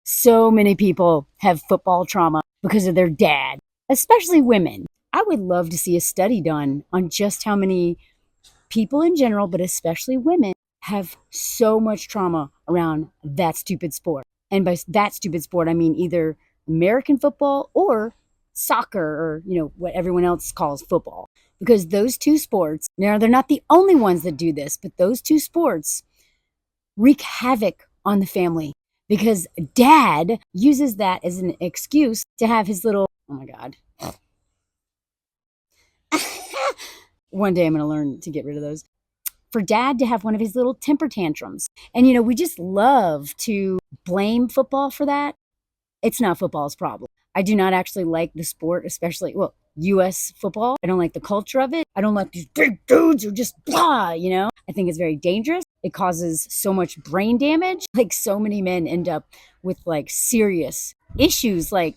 So many people have football trauma because of their dad, especially women. I would love to see a study done on just how many people in general, but especially women, have so much trauma around that stupid sport. And by that stupid sport, I mean either American football or soccer or, what everyone else calls football. Because those two sports, now they're not the only ones that do this, but those two sports wreak havoc on the family because dad uses that as an excuse to have his little, oh my God. One day I'm going to learn to get rid of those. For dad to have one of his little temper tantrums. And, we just love to blame football for that. It's not football's problem. I do not actually like the sport, especially, US football. I don't like the culture of it. I don't like these big dudes who just blah. I think it's very dangerous. It causes so much brain damage. Like so many men end up with like serious issues, like,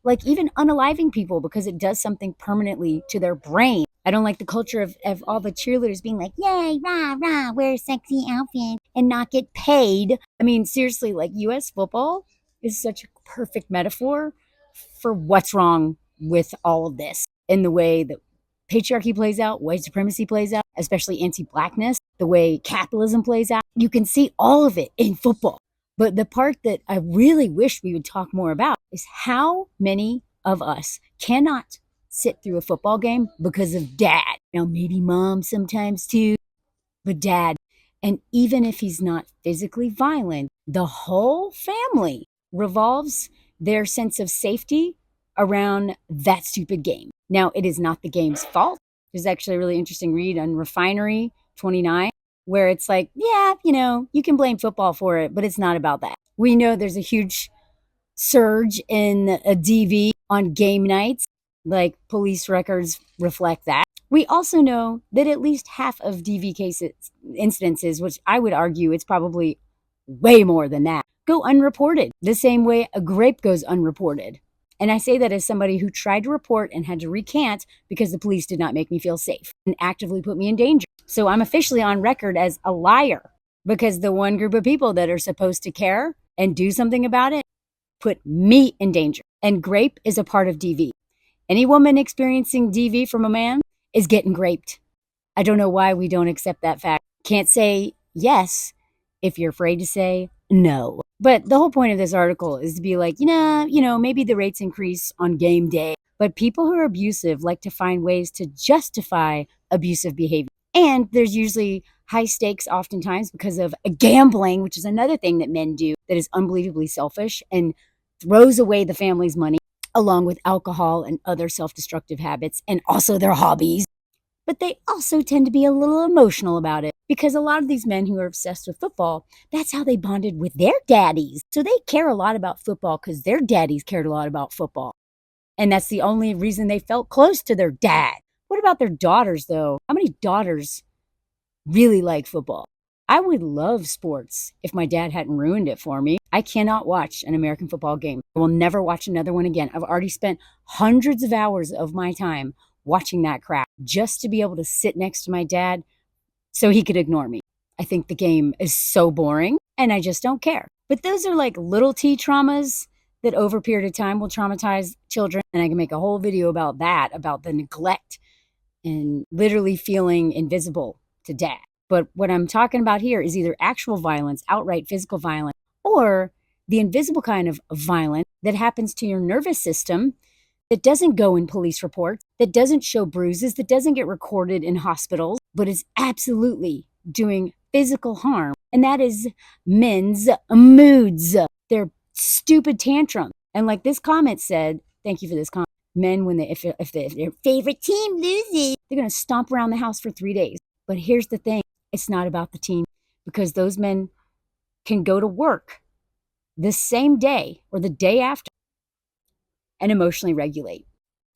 like even unaliving people because it does something permanently to their brain. I don't like the culture of all the cheerleaders being like, yay, rah, rah, wear a sexy outfit and not get paid. I mean, seriously, like US football is such a perfect metaphor for what's wrong with all of this in the way that patriarchy plays out, white supremacy plays out, especially anti-blackness, the way capitalism plays out. You can see all of it in football. But the part that I really wish we would talk more about is how many of us cannot sit through a football game because of dad. Now, maybe mom sometimes too, but dad. And even if he's not physically violent, the whole family revolves their sense of safety around that stupid game. Now, it is not the game's fault. There's actually a really interesting read on Refinery 29, where it's like, yeah, you can blame football for it, but it's not about that. We know there's a huge surge in a DV on game nights, like police records reflect that. We also know that at least half of DV cases, incidences, which I would argue it's probably way more than that, go unreported, the same way a grape goes unreported. And I say that as somebody who tried to report and had to recant because the police did not make me feel safe and actively put me in danger. So I'm officially on record as a liar because the one group of people that are supposed to care and do something about it put me in danger. And grape is a part of DV. Any woman experiencing DV from a man is getting graped. I don't know why we don't accept that fact. Can't say yes if you're afraid to say no. But the whole point of this article is to be like, maybe the rates increase on game day, but people who are abusive like to find ways to justify abusive behavior. And there's usually high stakes oftentimes because of gambling, which is another thing that men do that is unbelievably selfish and throws away the family's money, along with alcohol and other self-destructive habits, and also their hobbies. But they also tend to be a little emotional about it because a lot of these men who are obsessed with football, that's how they bonded with their daddies. So they care a lot about football because their daddies cared a lot about football. And that's the only reason they felt close to their dad. What about their daughters, though? How many daughters really like football? I would love sports if my dad hadn't ruined it for me. I cannot watch an American football game. I will never watch another one again. I've already spent hundreds of hours of my time watching that crap just to be able to sit next to my dad so he could ignore me. I think the game is so boring and I just don't care. But those are like little T traumas that over a period of time will traumatize children. And I can make a whole video about that, about the neglect and literally feeling invisible to dad. But what I'm talking about here is either actual violence, outright physical violence, or the invisible kind of violence that happens to your nervous system that doesn't go in police reports, that doesn't show bruises, that doesn't get recorded in hospitals, but is absolutely doing physical harm. And that is men's moods, their stupid tantrum. And like this comment said, thank you for this comment, men, when if their favorite team loses, they're going to stomp around the house for 3 days. But here's the thing, it's not about the team because those men can go to work the same day or the day after and emotionally regulate.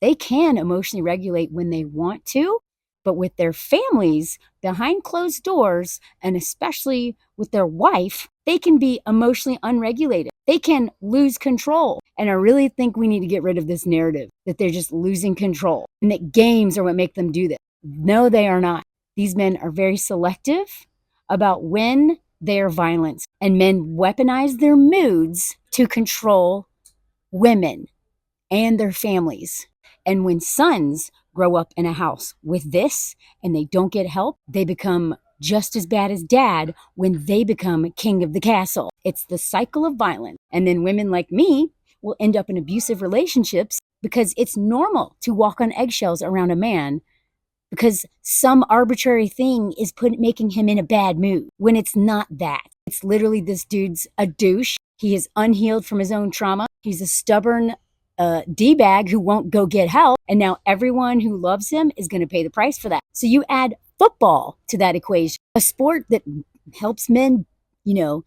They can emotionally regulate when they want to, but with their families behind closed doors, and especially with their wife, they can be emotionally unregulated. They can lose control. And I really think we need to get rid of this narrative that they're just losing control and that games are what make them do this. No, they are not. These men are very selective about when they are violent. And men weaponize their moods to control women and their families. And when sons grow up in a house with this and they don't get help, they become just as bad as dad when they become king of the castle. It's the cycle of violence. And then women like me will end up in abusive relationships because it's normal to walk on eggshells around a man because some arbitrary thing is making him in a bad mood when it's not that. It's literally this dude's a douche. He is unhealed from his own trauma. He's a stubborn D-bag who won't go get help. And now everyone who loves him is going to pay the price for that. So you add football to that equation, a sport that helps men, you know,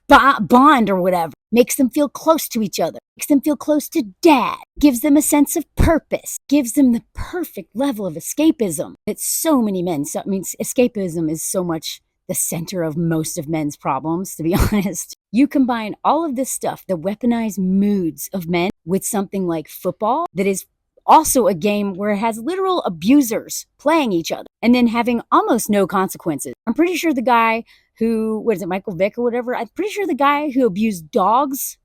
bond or whatever, makes them feel close to each other, makes them feel close to dad, gives them a sense of purpose, gives them the perfect level of escapism that so many men, escapism is so much the center of most of men's problems, to be honest. You combine all of this stuff, the weaponized moods of men, with something like football that is also a game where it has literal abusers playing each other and then having almost no consequences. I'm pretty sure the guy who, what is it, Michael Vick or whatever, I'm pretty sure the guy who abused dogs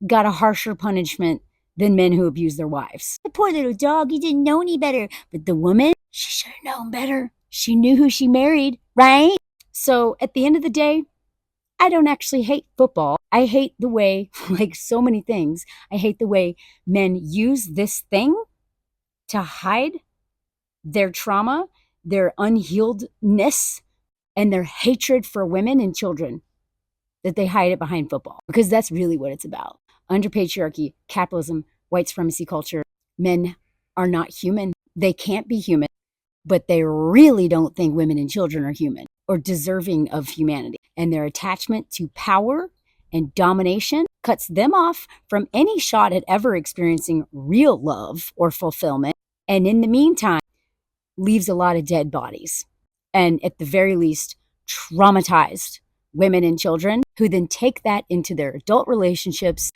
got a harsher punishment than men who abuse their wives. The poor little dog, he didn't know any better. But the woman, she should have known better. She knew who she married, right? So at the end of the day, I don't actually hate football. I hate the way, like so many things, I hate the way men use this thing to hide their trauma, their unhealedness, and their hatred for women and children, that they hide it behind football. Because that's really what it's about. Under patriarchy, capitalism, white supremacy culture, men are not human. They can't be human, but they really don't think women and children are human or deserving of humanity. And their attachment to power and domination cuts them off from any shot at ever experiencing real love or fulfillment. And in the meantime, leaves a lot of dead bodies. And at the very least, traumatized women and children who then take that into their adult relationships,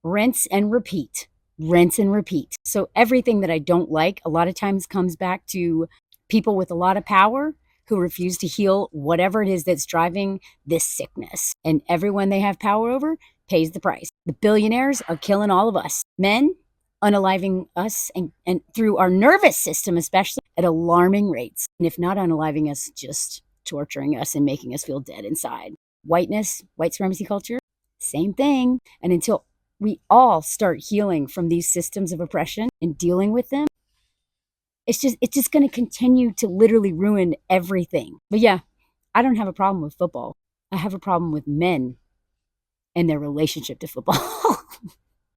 rinse and repeat, rinse and repeat. So everything that I don't like a lot of times comes back to people with a lot of power who refuse to heal whatever it is that's driving this sickness. And everyone they have power over pays the price. The billionaires are killing all of us. Men, unaliving us and through our nervous system, especially at alarming rates. And if not unaliving us, just torturing us and making us feel dead inside. Whiteness, white supremacy culture, same thing. And until we all start healing from these systems of oppression and dealing with them, it's just going to continue to literally ruin everything. But yeah, I don't have a problem with football. I have a problem with men and their relationship to football.